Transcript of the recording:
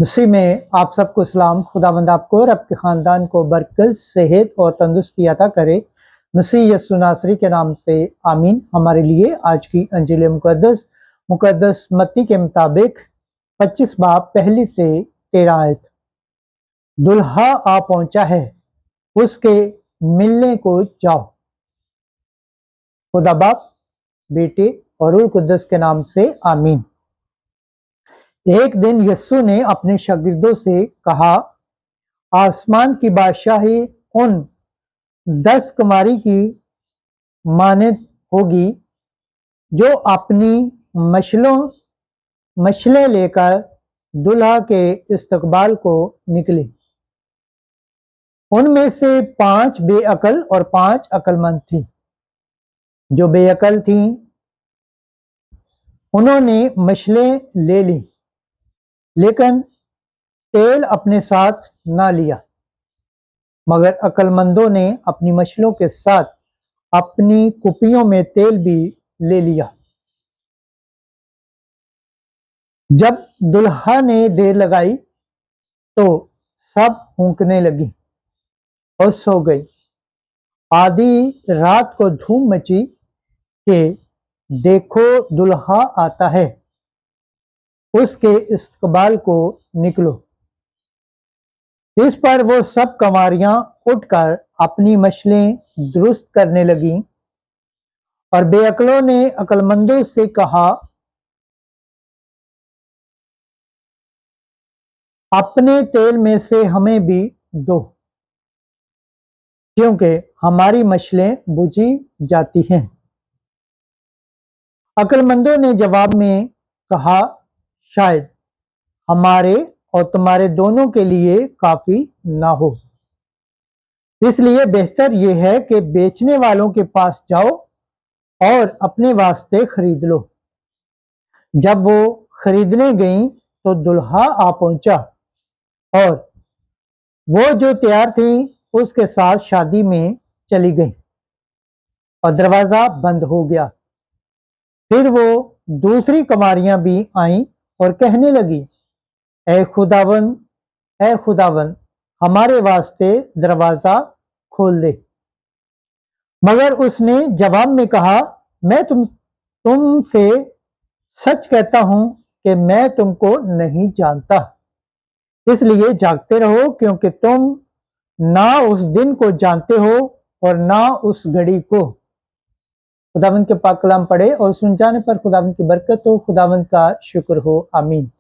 मसीह में आप सबको सलाम। खुदावंद आपको और आपके ख़ानदान को बरकत, सेहत और तंदुरुस्ती अता करे। मसीह यीशु नासरी के नाम से आमीन। हमारे लिए आज की अंजील मुकद्दस मत्ती के मुताबिक 25 बाब पहली से 13 आयत। दुल्हा आ पहुंचा है, उसके मिलने को जाओ। खुदा बाप, बेटे और रूह कुद्दस के नाम से आमीन। एक दिन यीशु ने अपने शागिर्दों से कहा, आसमान की बादशाही उन 10 कुमारी की मानद होगी जो अपनी मशलें लेकर दुल्हा के इस्तकबाल को निकली। उनमें से 5 बेअकल और 5 अक्लमंद थी। जो बेअकल थीं उन्होंने मशलें ले ली, लेकिन तेल अपने साथ ना लिया। मगर अक्लमंदों ने अपनी मशलों के साथ अपनी कुपियों में तेल भी ले लिया। जब दुल्हा ने देर लगाई तो सब फूंकने लगी और सो गई। आधी रात को धूम मची कि देखो दुल्हा आता है, उसके इस्तकबाल को निकलो। इस पर वो सब कंवारियां उठकर अपनी मशलें दुरुस्त करने लगीं और बेअकलों ने अक्लमंदों से कहा, अपने तेल में से हमें भी दो, क्योंकि हमारी मशलें बुझी जाती हैं। अक्लमंदों ने जवाब में कहा, शायद हमारे और तुम्हारे दोनों के लिए काफी ना हो। इसलिए बेहतर यह है कि बेचने वालों के पास जाओ और अपने वास्ते खरीद लो। जब वो खरीदने गईं तो दुल्हा आ पहुंचा और वो जो तैयार थी उसके साथ शादी में चली गई और दरवाजा बंद हो गया। फिर वो दूसरी कुमारियां भी आईं और कहने लगी, ऐ खुदावन, हमारे वास्ते दरवाजा खोल दे। मगर उसने जवाब में कहा, मैं तुमसे सच कहता हूं कि मैं तुमको नहीं जानता। इसलिए जागते रहो, क्योंकि तुम ना उस दिन को जानते हो और ना उस घड़ी को। खुदावंद के पाक कलाम पढ़े और सुन जाने पर खुदावंद की बरकत हो। खुदावंद का शुक्र हो। आमीन।